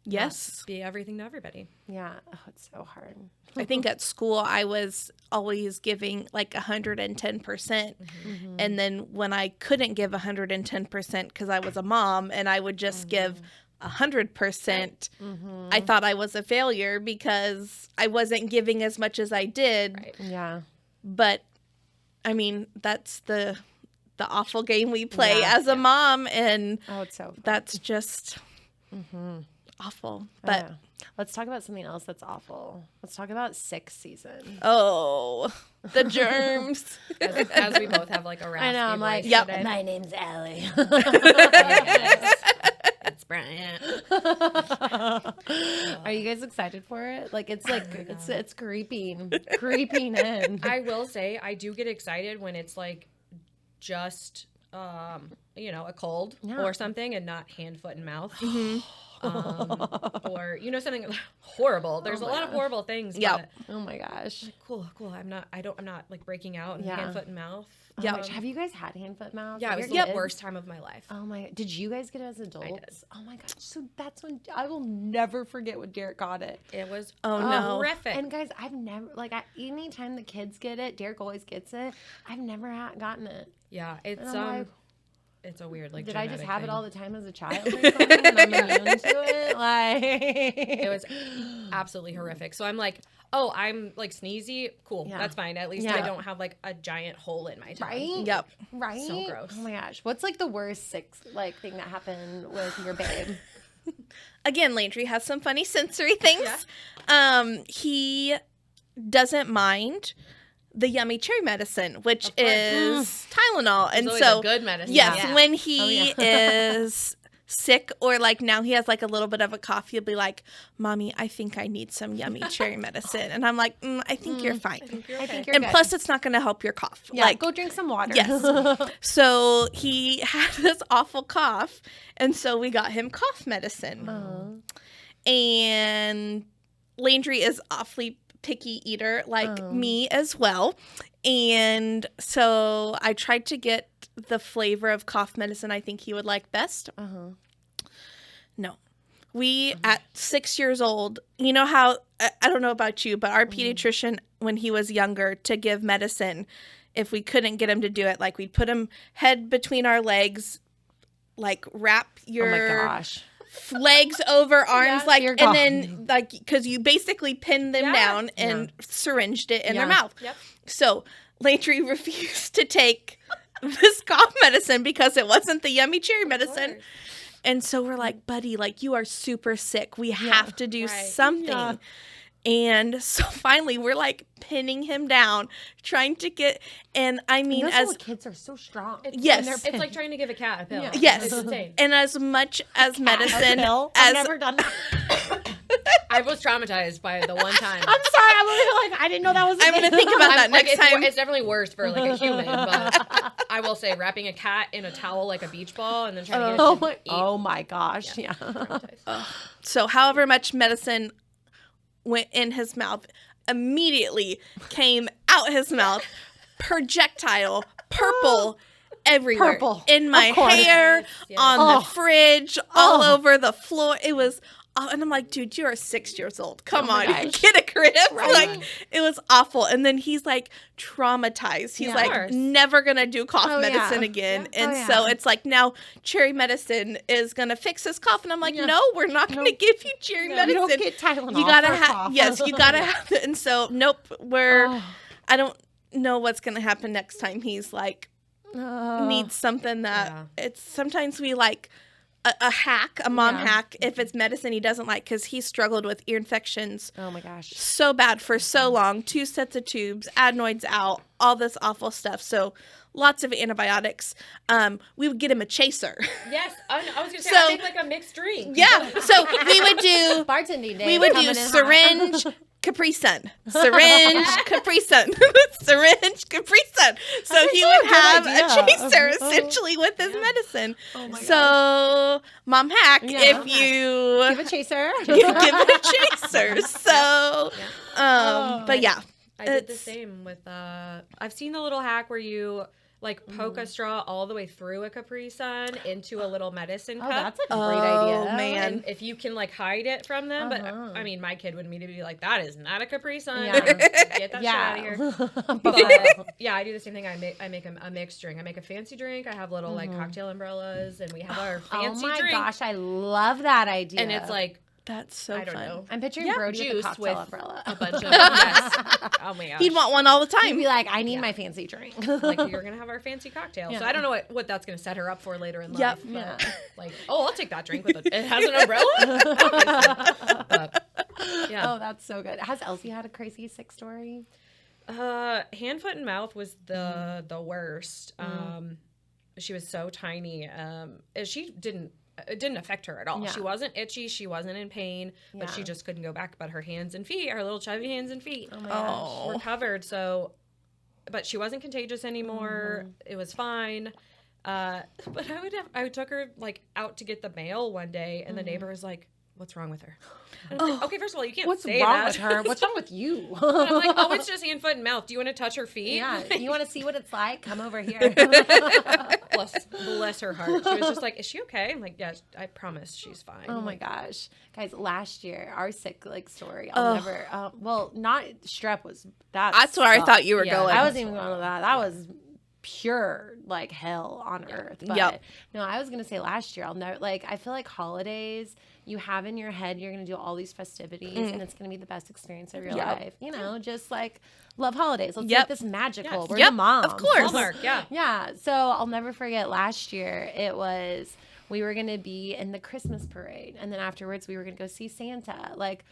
Yes. Be everything to everybody. Yeah. Oh, it's so hard. I think at school I was always giving like 110%. And then when I couldn't give 110% because I was a mom and I would just give 100%, I thought I was a failure because I wasn't giving as much as I did. Right. Yeah. But I mean, that's the awful game we play Yeah. as a mom, and Oh, it's so fun. that's just awful. But Let's talk about something else that's awful. Let's talk about 6th season. the germs. As we both have like a raspy I know. I'm like, voice Yep. today. my name's Allie. It's Bryant. Are you guys excited for it? Like, it's like it's creeping in. I will say I do get excited when it's like just a cold or something and not hand, foot, and mouth. Or something horrible. There's a lot of horrible things. Yep. But, Oh my gosh. cool. I'm not like breaking out in hand, foot, and mouth. Yeah. Have you guys had hand, foot, mouth? Yeah, it was Your the kids? worst time of my life. Oh my! Did you guys get it as adults? did. Oh my gosh! So that's when I will never forget when Derek got it. It was no. horrific. And guys, I've never anytime the kids get it, Derek always gets it. I've never gotten it. Yeah, it's And I'm like, it's a weird did I just genetic have thing. it all the time as a child or something? And I'm immune to it. Like It was absolutely horrific. So I'm like, oh, I'm like sneezy. Cool, Yeah. that's fine. At least Yeah. I don't have like a giant hole in my tongue. right. Yep. Right. So gross. Oh my gosh! What's like the worst thing that happened with your babe? Again, Landry has some funny sensory things. Yeah. He doesn't mind the yummy cherry medicine, which is Tylenol. And always so a good medicine. Yes, Yeah. when he is sick or like now he has like a little bit of a cough, he'll be like, Mommy, I think I need some yummy cherry medicine. And I'm like, I think you're fine. I think you're And good. plus it's not going to help your cough. yeah, Like, go drink some water. yes. So he had this awful cough. And so we got him cough medicine. And Landry is awfully picky eater like me as well. And so I tried to get the flavor of cough medicine I think he would like best. No. We, at 6 years old, you know how, I don't know about you, but our pediatrician, when he was younger, to give medicine, if we couldn't get him to do it, like we'd put him head between our legs, like wrap your Oh my gosh. legs over arms, like, Dear and God. then like, because you basically pinned them down and syringed it in their mouth. Yep. So Landry refused to take this cough medicine because it wasn't the yummy cherry medicine. And so we're like, buddy, like you are super sick. We have to do something. Yeah. And so finally we're like pinning him down, trying to get, and I mean, Those as little kids are so strong. yes, It's like trying to give a cat a pill. Yeah. yes, It's insane. and as much as medicine, I've as never done that. I was traumatized by it the one time. I'm sorry. I'm literally like, I didn't know that was a I'm thing. gonna think about that Like, next time. it's definitely worse for like a human, but I will say wrapping a cat in a towel like a beach ball and then trying to get it to eat. Oh my gosh. Yeah. Traumatized. So however much medicine went in his mouth, immediately came out his mouth, projectile, purple, everywhere. Purple. In my Of course. hair, Yes. on the fridge, all over the floor. It was, and I'm like, dude, you are 6 years old. Come on, gosh. get a grip. Like, it was awful. And then he's like traumatized. He's Yeah. Of like, course. never going to do cough Oh, yeah. medicine again. Yeah. And Oh, so yeah. it's like, now cherry medicine is going to fix his cough. And I'm like, no, we're not going to give you cherry medicine. You don't get Tylenol You gotta for a have, cough. yes, you gotta have it. And so, nope, I don't know what's gonna happen next time he's like, needs something that it's, sometimes we like a hack, a mom hack, if it's medicine he doesn't like, because he struggled with ear infections Oh my gosh. so bad for so long, 2 sets of tubes, adenoids out, all this awful stuff. So lots of antibiotics. We would get him a chaser. Yes, I was gonna say So- I think like a mixed drink. Yeah, so we would do Bartending day. We would coming do in hot. syringe, Capri Sun. Syringe, Capri Sun. Syringe, Capri Sun. So he would have a idea. chaser essentially with his medicine. Oh my So, mom hack, Yeah, if mom you Give a chaser. give it a chaser. So, but yeah. I did the same with I've seen the little hack where you like poke a straw all the way through a Capri Sun into a little medicine cup. Oh, that's a great idea. Man. And if you can like hide it from them, but I mean, my kid would immediately be like, "That is not a Capri Sun. Yeah. Get that shit out of here." But yeah, I do the same thing. I make a mixed drink. I make a fancy drink. I have little like cocktail umbrellas, and we have our fancy drink. Oh my gosh, I love that idea. And it's like, That's so I don't fun. know. I'm picturing Brody with a juice cocktail with umbrella. a bunch of yes. Oh my gosh. He'd want one all the He'd time. be like, I need my fancy drink. Like, you're gonna have our fancy cocktail. So I don't know what that's gonna set her up for later in life. Yep. But, Yeah. like, I'll take that drink with it. It has an umbrella. But, yeah. Oh, that's so good. Has Elsie had a crazy sick story? Hand, foot, and mouth was the worst. She was so tiny. It didn't affect her at all. Yeah. She wasn't itchy. She wasn't in pain, but she just couldn't go back. But her hands and feet, her little chubby hands and feet, Oh my gosh. were covered. So, but she wasn't contagious anymore. It was fine. But I took her like out to get the mail one day, and the neighbor was like, "What's wrong with her?" And I'm like, okay, first of all, you can't What's say wrong that. with her? What's wrong with you? And I'm like, oh, it's just hand, foot, and mouth. Do you want to touch her feet? Yeah. You want to see what it's like? Come over here. Bless her heart. She was just like, is she okay? I'm like, yeah, I promise she's fine. Oh my gosh. Guys, last year, our sick story, I'll never, well, not strep was, That's where I thought you were Yeah, going. I wasn't even going to that. That was pure like hell on earth. But no, I was going to say last year, I'll never, like, I feel like holidays, you have in your head, you're going to do all these festivities and it's going to be the best experience of your life. You know, just like love holidays. Let's make this magical. Yes. We're the moms. Of course. Hallmark, yeah. Yeah. So I'll never forget last year, we were going to be in the Christmas parade. And then afterwards, we were going to go see Santa. Like,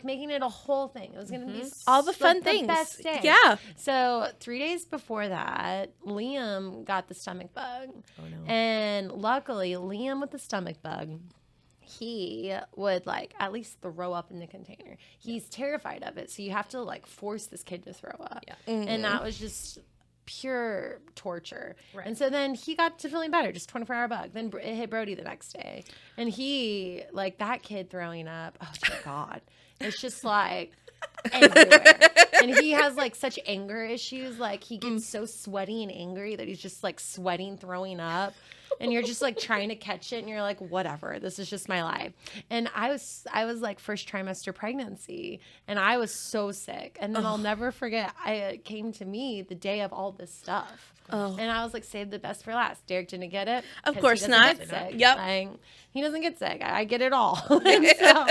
making it a whole thing. It was going to be all the fun the things. best day. Yeah. So 3 days before that, Liam got the stomach bug. Oh, no. And luckily, Liam with the stomach bug, he would like at least throw up in the container. He's terrified of it. So you have to like force this kid to throw up. Yeah. And that was just pure torture. Right. And so then he got to feeling better, just 24-hour bug. Then it hit Brody the next day. And he, like that kid throwing up, oh my God. It's just like everywhere. And he has like such anger issues. Like he gets so sweaty and angry that he's just like sweating, throwing up. And you're just like trying to catch it and you're like, whatever, this is just my life. And I was like first trimester pregnancy and I was so sick. And then I'll never forget, it came to me the day of all this stuff. And I was like, save the best for last. Derek didn't get it. Of course not. Yep. Like, he doesn't get sick. I get it all. And so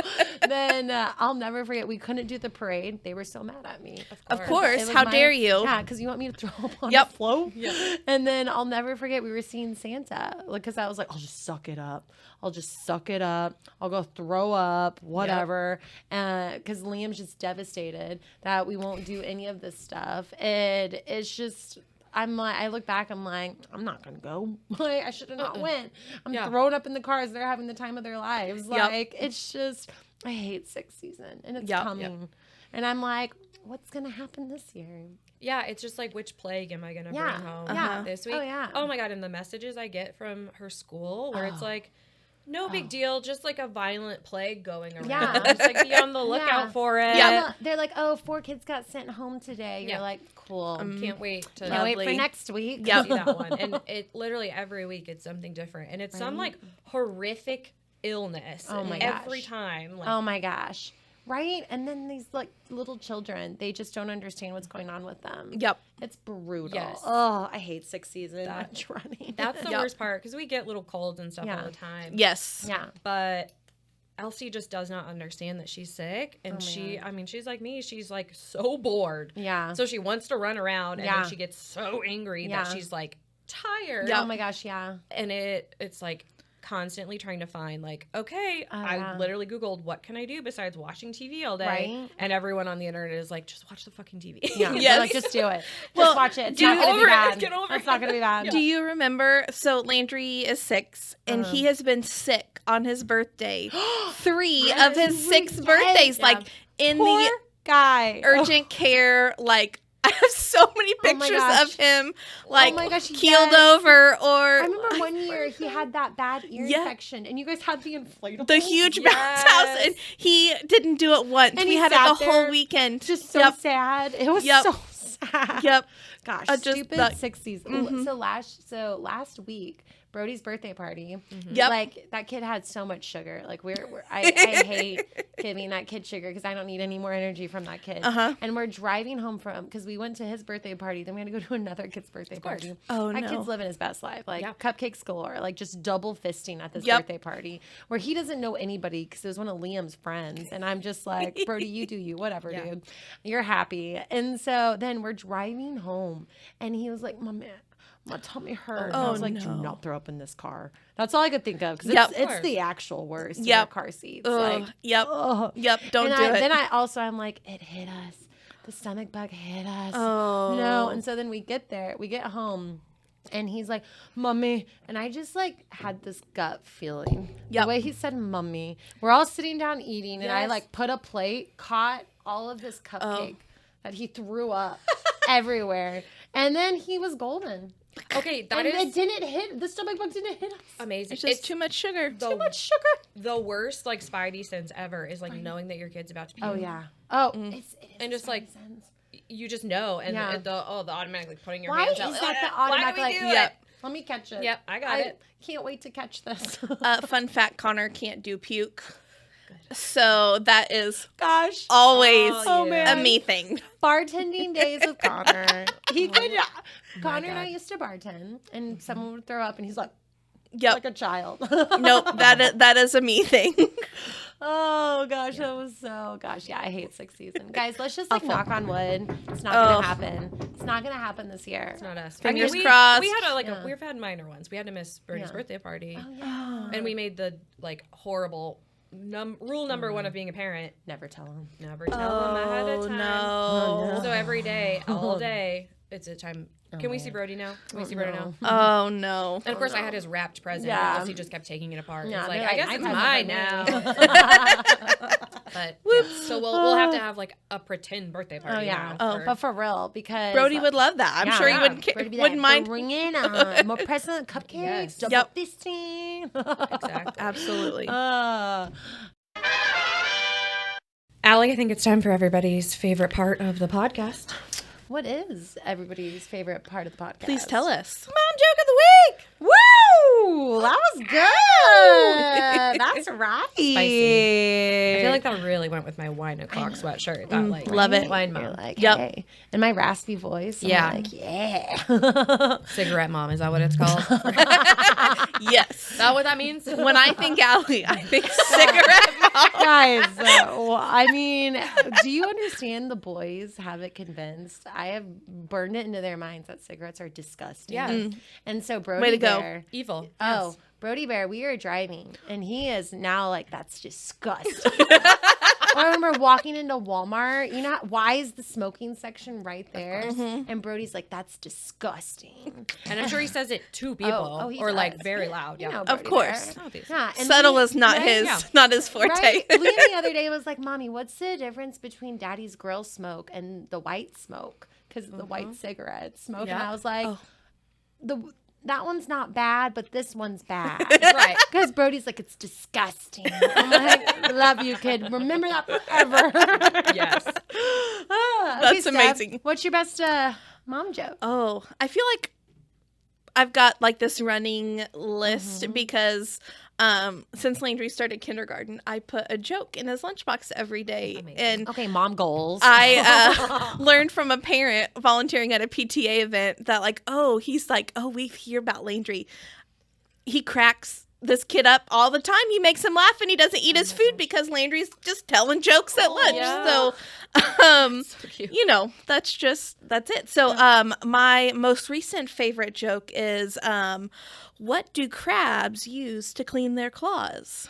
then I'll never forget, we couldn't do the parade. They were so mad at me. Of course. It was How dare you? Yeah, because you want me to throw up on the float? Yeah. And then I'll never forget, we were seeing Santa. Because I was like, I'll just suck it up. I'll go throw up, whatever. Because Liam's just devastated that we won't do any of this stuff. And it's just... I'm like, I look back, I'm like, I'm not gonna go. Like, I should have not went. I'm throwing up in the cars. They're having the time of their lives. Like, it's just, I hate sick season, and it's coming. And I'm like, what's gonna happen this year? Yeah, it's just like, which plague am I gonna bring home this week? Oh yeah. Oh my God! And the messages I get from her school, where it's like, no big deal, just like a violent plague going around. Yeah. Just like be on the lookout for it. Yeah. They're like, 4 kids got sent home today. You're like, cool. Can't wait to Can't wait for next week. see that one. And it literally every week it's something different, and it's some like horrific illness. Oh my every gosh. time. Like, Oh my gosh. Right? And then these like little children, they just don't understand what's going on with them. Yep. It's brutal. Yes. Oh, I hate sick season. I'm running. that's the worst part, because we get little colds and stuff all the time. Yes. Yeah. But Elsie just does not understand that she's sick, and she's like me. She's like so bored. Yeah. So she wants to run around, and then she gets so angry that she's like tired. Oh my gosh, yeah. And it's like constantly trying to find like, okay, I literally Googled what can I do besides watching TV all day, Right. and everyone on the internet is like, just watch the fucking TV. Yeah. Yes. Like, just do it. Just watch it. It's not get going to be over it. bad. Get over It's it. not going to be bad. Do you remember? So Landry is 6, and he has been sick on his birthday. 3 of his 6 birthdays, Yeah. like in Poor the guy. urgent care. Like I have so many Oh my pictures gosh. of him, like my gosh, keeled yes. over, or I remember one year he had that bad ear infection, and you guys had the inflatable. the huge bounce house, and he didn't do it once. And we he had it sat the whole there weekend. Just so sad. It was so 60s. Yep. Gosh, Just stupid that- 60s. So last week, Brody's birthday party. Yep. Like that kid had so much sugar. Like I hate giving that kid sugar because I don't need any more energy from that kid. And we're driving home because we went to his birthday party. Then we had to go to another kid's birthday party. Oh, that no. kid's living his best life. Like cupcakes galore. Like just double fisting at this Yep. birthday party where he doesn't know anybody because it was one of Liam's friends. And I'm just like, Brody, you do you. Whatever, dude. You're happy. And so then we're driving home and he was like, Mom, my tummy hurt. And I was like, do not throw up in this car. That's all I could think of because it's the actual worst. Yep. Car seats. Ugh. Like, Yep. ugh. Yep. Don't And do it. Then I'm like, it hit us. The stomach bug hit us. Oh. No. And so then we get home. And he's like, Mommy. And I just like had this gut feeling. Yep. The way he said, Mommy. We're all sitting down eating. And I Yes. like put a plate, caught all of this cupcake that he threw up everywhere. And then he was golden. Okay, that And is it didn't hit, the stomach bug didn't hit us. amazing. It's just too much sugar. Too much sugar. The worst like spidey sense ever is like knowing that your kid's about to puke. Oh, yeah. Oh, it is And just like sense. you just know, and Yeah. the automatically putting your Why hands is out. that the Why do automatic? we Like, do Yep. it? let me catch it. Yep, I got it. Can't wait to catch this. Fun fact, Connor can't do puke. So that is Gosh. always Oh, a man. me thing. Bartending days with Connor. He could. Connor and I God. used to bartend, and someone would throw up, and he's like Yep. a child. Nope. That is a me thing. Oh gosh, that was so gosh. Yeah, I hate 6 season. Guys, let's just like knock on wood. It's not gonna happen. It's not gonna happen this year. It's not us. Fingers we, crossed. We had we've had minor ones. We had to miss Bernie's birthday party, and we made the like horrible rule number one of being a parent: Never tell him. never tell them ahead of time. No. So every day, all day, it's a time. Can we see Brody now? Can we see Brody now? Oh no. And of course, I had his wrapped present. Yeah. Because he just kept taking it apart. Yeah, He's like, they're I guess "My it's present mine for now. me." But yeah, so we'll have to have like a pretend birthday party. Oh yeah. now But for real, because Brody would love that. I'm Yeah, sure he yeah. wouldn't mind. Bring it on. More present cupcakes. Yes. Double Yep. fisting. Exactly. Absolutely. Allie, I think it's time for everybody's favorite part of the podcast. What is everybody's favorite part of the podcast? Please tell us. Mom joke of the week. Woo! That was good. That's right. Spicy. I feel like that really went with my wine o'clock sweatshirt. That like love it. wine You're mom. like, Yep. hey. And my raspy voice. I'm Yeah. like, yeah. Cigarette mom, is that what it's called? Yes. Is that what that means? When I think Allie, I think cigarette mom. Guys, I mean, do you understand the boys have it convinced? I have burned it into their minds that cigarettes are disgusting. Yeah. And so Brody Way to go. Bear, Evil. oh, Brody Bear, we are driving, and he is now like, that's disgusting. I remember walking into Walmart. You know, why is the smoking section right there? And Brody's like, that's disgusting. And I'm sure he says it to people he or like does. very loud. You Yeah. know Of Brody course. Bear. Obviously. Yeah, and Subtle Liam- is not right? his Yeah. not his forte. Right? Liam the other day was like, Mommy, what's the difference between Daddy's grill smoke and the white smoke? Because the white cigarette smoke. And Yeah. I was like, that one's not bad, but this one's bad. Right. Because Brody's like, it's disgusting. I'm like, love you, kid. Remember that forever. Yes. Okay, That's amazing. What's your best mom joke? Oh, I feel like I've got like this running list because since Landry started kindergarten, I put a joke in his lunchbox every day. Amazing. And Okay, mom goals. I learned from a parent volunteering at a PTA event that we hear about Landry. He cracks this kid up all the time. He makes him laugh and he doesn't eat his food because Landry's just telling jokes at lunch. yeah. So, So cute. that's it. So, my most recent favorite joke is, what do crabs use to clean their claws?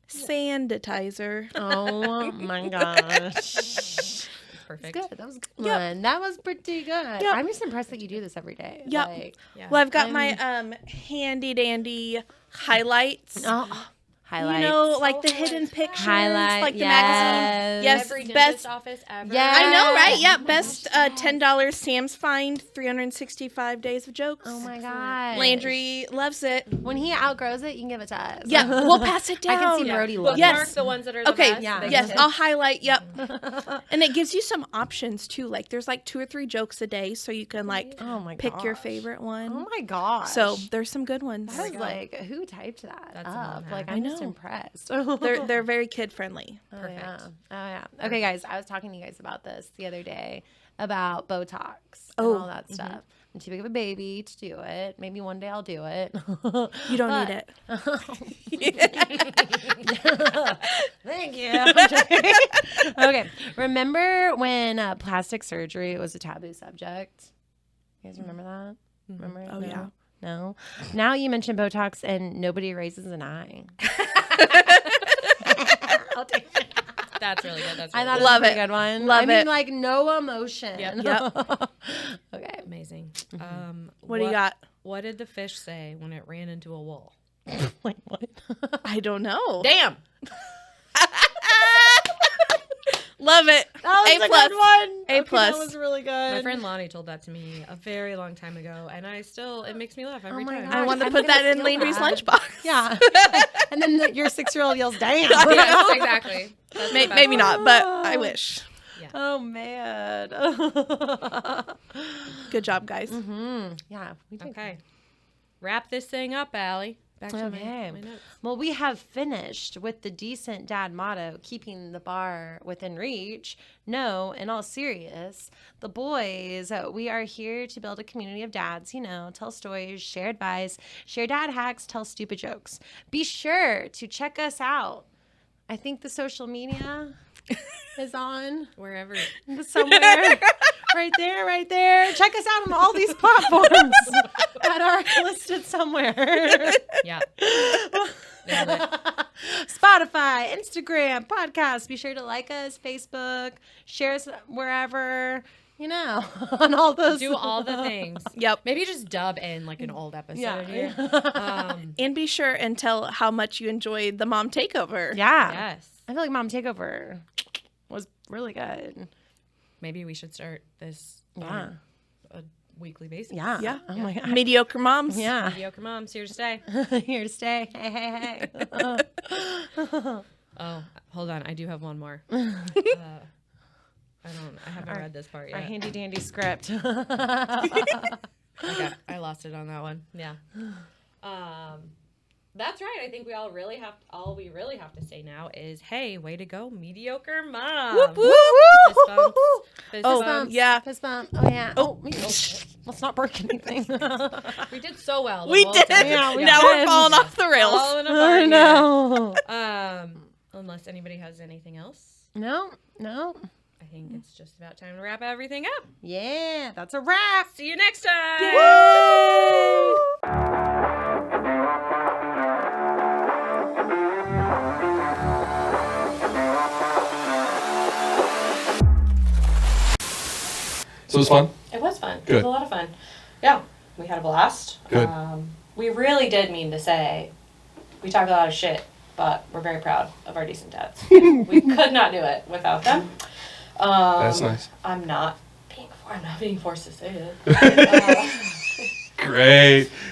Sanitizer. Oh my gosh. Perfect. Good. That was a good one. That was pretty good. I'm just impressed that you do this every day. Yep. Like, Yeah. Well, I've got my handy dandy highlights. oh, highlights. You know, like the hidden pictures, Highlight, like the yes. magazine. Yes, Every dentist best. office ever. Yes. I know, right? Yeah, best $10 Sam's find, 365 days of jokes. Oh my god. Landry loves it. When he outgrows it, you can give it to us. Yeah, we'll pass it down. I can see Brody loves Yes. Bookmark the ones that are the Okay, best. Yeah. They yes, can- I'll highlight, yep. And it gives you some options too. Like there's like 2 or 3 jokes a day, so you can like Oh my pick your gosh. favorite one. Oh my gosh. So there's some good ones. that is like, who typed that That's up? someone Like, had. I'm I just know. impressed. They're very kid friendly. Perfect. Oh yeah. Okay, guys, I was talking to you guys about this the other day about Botox and Oh, all that stuff. I'm too big of a baby to do it. Maybe one day I'll do it. You don't need it. Thank you. I'm joking. Okay. Remember when plastic surgery was a taboo subject? You guys remember that? Remember? Oh, No? yeah. No. Now you mention Botox and nobody raises an eye. I'll take it. That's really good. That's I really thought good. it was Love a pretty it. good one. Love I mean, it. like no emotion. Yep. Okay. Amazing. What do you got? What did the fish say when it ran into a wall? Wait, what? I don't know. Damn. Love it. That was A a plus. good one. A plus. That was really good. My friend Lonnie told that to me a very long time ago, and it makes me laugh every my time. gosh. I want to I'm put gonna that in steal Landry's that. lunchbox. Yeah. And then your 6-year-old yells, "Damn!" Yes, exactly. That's the best Maybe part. not, but I wish. Oh man. Good job, guys. Yeah. We did. Okay. Wrap this thing up, Allie. Back to Okay. my notes. Well, we have finished with the decent dad motto, keeping the bar within reach. No, in all serious, the boys, we are here to build a community of dads, tell stories, share advice, share dad hacks, tell stupid jokes. Be sure to check us out. I think the social media is on Wherever. somewhere. Right there. Check us out on all these platforms that are listed somewhere. Yeah. Nailed it. Spotify, Instagram, podcast. Be sure to like us, Facebook, share us wherever, on all those. Do all the things. Yep. Maybe just dub in like an old episode here. And be sure and tell how much you enjoyed the mom takeover. Yeah. Yes. I feel like Mom Takeover was really good. Maybe we should start this Yeah. on a weekly basis. Yeah. Yeah. Oh my God. Mediocre moms. Yeah. Mediocre Moms here to stay. Here to stay. Hey. Oh, hold on. I do have one more. I haven't read this part Our yet. handy dandy script. Okay, I lost it on that one. Yeah. That's right. I think we really have to say now is, hey, way to go, Mediocre Mom. Whoop, whoop, Fist bumps. Fist Oh, bumps. yeah. Fist bump. Oh yeah. Oh, let's not break anything. We did so well. the We whole did. time. Yeah, we now did. we're falling off the rails. Falling apart Oh here. no. Unless anybody has anything else, No. I think it's just about time to wrap everything up. Yeah, that's a wrap. See you next time. Woo! So it was fun. It was fun. It Good. was a lot of fun. Yeah, we had a blast. Good. We really did mean to say we talked a lot of shit, but we're very proud of our decent dads. We could not do it without them. That's nice. I'm not being forced to say it. Great.